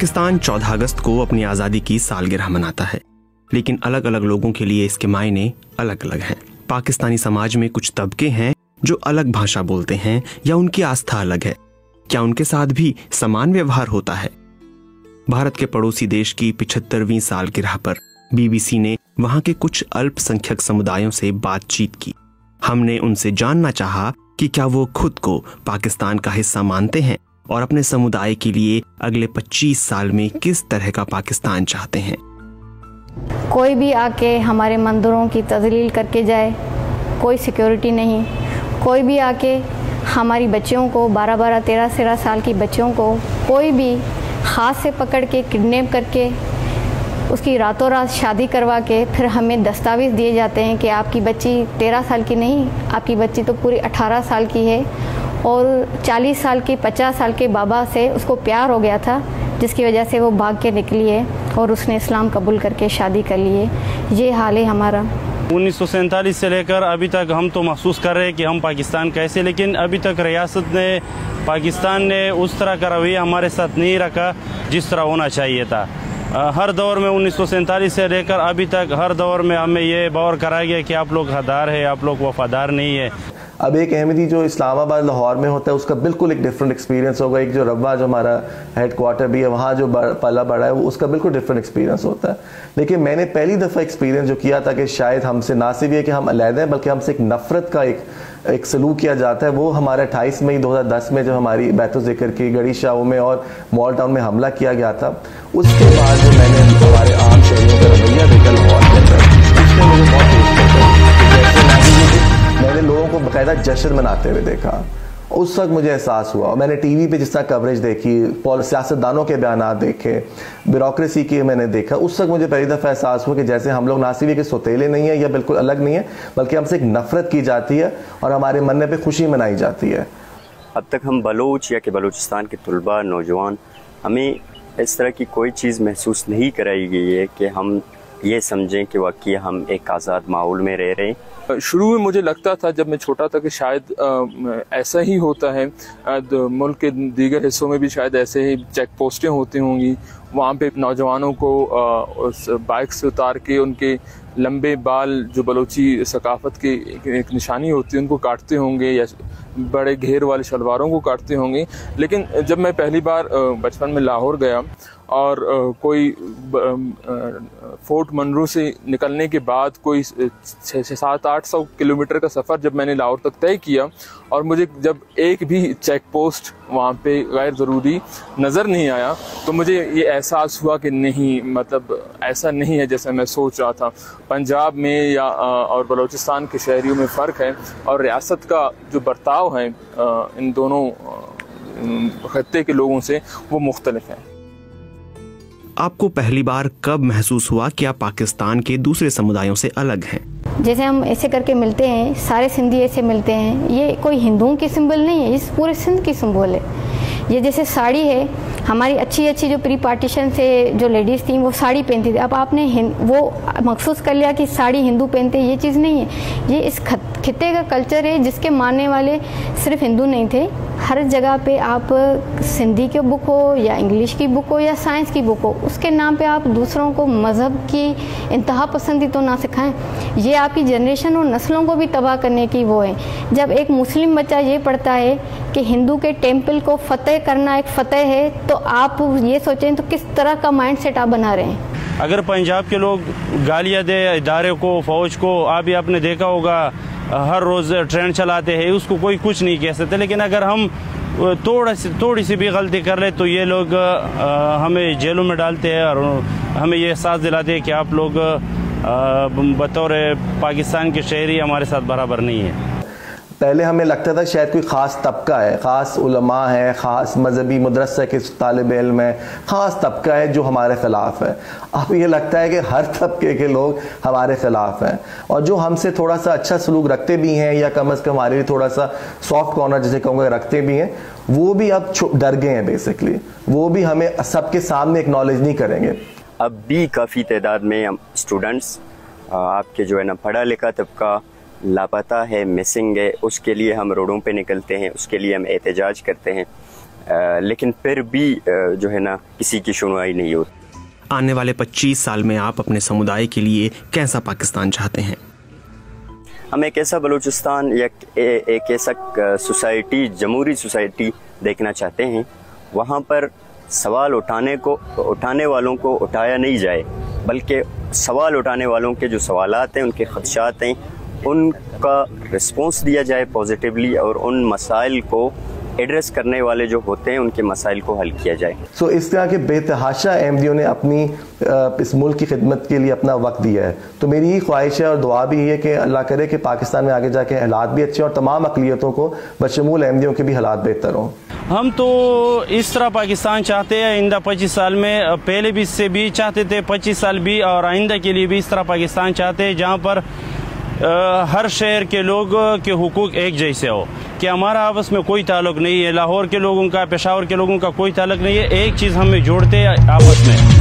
पाकिस्तान 14 अगस्त को अपनी आज़ादी की सालगिरह मनाता है, लेकिन अलग अलग लोगों के लिए इसके मायने अलग अलग हैं। पाकिस्तानी समाज में कुछ तबके हैं जो अलग भाषा बोलते हैं या उनकी आस्था अलग है। क्या उनके साथ भी समान व्यवहार होता है? भारत के पड़ोसी देश की 75वीं सालगिरह पर बीबीसी ने वहां के कुछ अल्पसंख्यक समुदायों से बातचीत की। हमने उनसे जानना चाहा कि क्या वो खुद को पाकिस्तान का हिस्सा मानते हैं और अपने समुदाय के लिए अगले 25 साल में किस तरह का पाकिस्तान चाहते हैं। कोई भी आके हमारे मंदिरों की तजलील करके जाए, कोई सिक्योरिटी नहीं। कोई भी आके हमारी बच्चियों को 12-12, 13-13 साल की बच्चियों को कोई भी हाथ से पकड़ के किडनैप करके उसकी रातों रात शादी करवा के फिर हमें दस्तावेज़ दिए जाते हैं कि आपकी बच्ची 13 साल की नहीं, आपकी बच्ची तो पूरी 18 साल की है। और 40 साल के 50 साल के बाबा से उसको प्यार हो गया था, जिसकी वजह से वो भाग के निकली है और उसने इस्लाम कबूल करके शादी कर ली है। ये हाल है हमारा। 1947 से लेकर अभी तक हम तो महसूस कर रहे हैं कि हम पाकिस्तान कैसे, लेकिन अभी तक रियासत ने, पाकिस्तान ने उस तरह का रवैया हमारे साथ नहीं रखा जिस तरह होना चाहिए था। हर दौर में 1947 से लेकर अभी तक हर दौर में हमें ये बावर कराया गया कि आप लोग हदार है, आप लोग वफादार नहीं है। अब एक अहमदी जो इस्लामाबाद लाहौर में होता है उसका बिल्कुल एक डिफरेंट एक्सपीरियंस होगा। एक जो रब्वा जो हमारा हेड क्वार्टर भी है वहाँ जो पला बड़ा है उसका बिल्कुल डिफरेंट एक्सपीरियंस होता है। लेकिन मैंने पहली दफ़ा एक्सपीरियंस जो किया था कि शायद हमसे ना सिर्फ ये कि हम अलहदा हैं बल्कि हमसे एक नफ़रत का एक सलूक किया जाता है, वो हमारा 28 मई 2010 में जब हमारी बैतुल ज़िक्र की गड़ी शाह में और मॉल टाउन में हमला किया गया था। उसके बाद जो मैंने हमारे आम शहरियों का रवैया देखा लाहौर के अंदर, उसने मुझे बहुत मैंने लोगों को बाकायदा जश्न मनाते हुए देखा। उस वक्त मुझे एहसास हुआ और मैंने टीवी पे जिस तरह कवरेज देखी, सियासतदानों के बयान देखे, ब्यूरोक्रेसी की मैंने देखा, उस वक्त मुझे पहली दफ़ा एहसास हुआ कि जैसे हम लोग ना सिर्फ के सौतेले नहीं है या बिल्कुल अलग नहीं है, बल्कि हमसे एक नफ़रत की जाती है और हमारे मरने पे खुशी मनाई जाती है। अब तक हम बलोच या कि बलूचिस्तान के तलबा, नौजवान, हमें इस तरह की कोई चीज़ महसूस नहीं कराई गई है कि हम ये समझें कि वाकई हम एक आज़ाद माहौल में रह रहे हैं। शुरू में मुझे लगता था जब मैं छोटा था कि शायद ऐसा ही होता है, मुल्क के दीगर हिस्सों में भी शायद ऐसे ही चेक पोस्टें होती होंगी। वहाँ पे नौजवानों को उस बाइक से उतार के उनके लंबे बाल जो बलोची सकाफत की एक निशानी होती है उनको काटते होंगे या बड़े घेर वाले शलवारों को काटते होंगे। लेकिन जब मैं पहली बार बचपन में लाहौर गया और कोई फोर्ट मनरू से निकलने के बाद कोई 600-700-800 किलोमीटर का सफ़र जब मैंने लाहौर तक तय किया और मुझे जब एक भी चेक पोस्ट वहाँ पे गैर ज़रूरी नज़र नहीं आया, तो मुझे ये एहसास हुआ कि नहीं, मतलब ऐसा नहीं है जैसा मैं सोच रहा था। पंजाब में या और बलूचिस्तान के शहरियों में फ़र्क है और रियासत का जो बर्ताव है इन दोनों खत्ते के लोगों से वो मुख्तलिफ है। आपको पहली बार कब महसूस हुआ कि आप पाकिस्तान के दूसरे समुदायों से अलग हैं? जैसे हम ऐसे करके मिलते हैं, सारे सिंधी ऐसे मिलते हैं, ये कोई हिंदुओं की सिंबल नहीं है, ये पूरे सिंध की सिंबल है। ये जैसे साड़ी है, हमारी अच्छी अच्छी जो प्री पार्टीशन से जो लेडीज़ थी वो साड़ी पहनती थी। अब आपने वो महसूस कर लिया कि साड़ी हिंदू पहनते, ये चीज़ नहीं है। ये इस खित्ते का कल्चर है जिसके मानने वाले सिर्फ हिंदू नहीं थे। हर जगह पे आप सिंधी की बुक हो या इंग्लिश की बुक हो या साइंस की बुक हो, उसके नाम पे आप दूसरों को मज़हब की इंतहा पसंदी तो ना सिखाएं। ये आपकी जनरेशन और नस्लों को भी तबाह करने की वो है। जब एक मुस्लिम बच्चा ये पढ़ता है कि हिंदू के टेम्पल को फतेह करना एक फ़तेह है, तो आप ये सोचें तो किस तरह का माइंड सेट आप बना रहे हैं। अगर पंजाब के लोग गालियाँ दे इदारे को, फ़ौज को, अभी आपने देखा होगा हर रोज़ ट्रेन चलाते हैं, उसको कोई कुछ नहीं कह सकते। लेकिन अगर हम थोड़ी सी भी गलती कर ले तो ये लोग हमें जेलों में डालते हैं और हमें ये एहसास दिलाते हैं कि आप लोग बतौर पाकिस्तान के शहरी हमारे साथ बराबर नहीं है। पहले हमें लगता था शायद कोई ख़ास तबका है, ख़ास उलमा है, ख़ास मजहबी मदरसा के तालिब इल्म है, ख़ास तबका है जो हमारे ख़िलाफ़ है। अब ये लगता है कि हर तबके के लोग हमारे ख़िलाफ़ हैं और जो हमसे थोड़ा सा अच्छा सलूक रखते भी हैं या कम अज़ कम हमारे लिए थोड़ा सा सॉफ्ट कॉर्नर जिसे कहूँगा रखते भी हैं, वो भी अब डर गए हैं। बेसिकली वो भी हमें सबके सामने एक्नॉलेज नहीं करेंगे। अब भी काफ़ी तादाद में हम स्टूडेंट्स आपके जो है ना पढ़ा लिखा तबका लापता है, मिसिंग है, उसके लिए हम रोडों पे निकलते हैं, उसके लिए हम एहतजाज करते हैं। लेकिन फिर भी जो है ना किसी की सुनवाई नहीं होती। आने वाले 25 साल में आप अपने समुदाय के लिए कैसा पाकिस्तान चाहते हैं? हम एक ऐसा बलूचिस्तान या एक ऐसा सोसाइटी, जमहूरी सोसाइटी देखना चाहते हैं वहाँ पर सवाल उठाने वालों को उठाया नहीं जाए, बल्कि सवाल उठाने वालों के जो सवालात हैं, उनके खदशात हैं, उनका रिस्पॉन्स दिया जाए पॉजिटिवली और उन मसाइल को एड्रेस करने वाले जो होते हैं उनके मसाइल को हल किया जाए। इस तरह के बेतहाशा अहमदियों ने अपनी इस मुल्क की खिदमत के लिए अपना वक्त दिया है, तो मेरी ही ख्वाहिश है और दुआ भी है कि अल्लाह करे कि पाकिस्तान में आगे जाके हालात भी अच्छे और तमाम अक़लियतों को बशमूल अहमदियों के भी हालात बेहतर हों। हम तो इस तरह पाकिस्तान चाहते हैं आइंदा 25 साल में, पहले भी इससे भी चाहते थे 25 साल भी, और आइंदा के लिए भी इस तरह पाकिस्तान चाहते हैं जहाँ पर हर शहर के लोग के हुकूक एक जैसे हो, कि हमारा आपस में कोई ताल्लुक़ नहीं है, लाहौर के लोगों का, पेशावर के लोगों का कोई ताल्लुक़ नहीं है, एक चीज़ हमें जोड़ते हैं आपस में।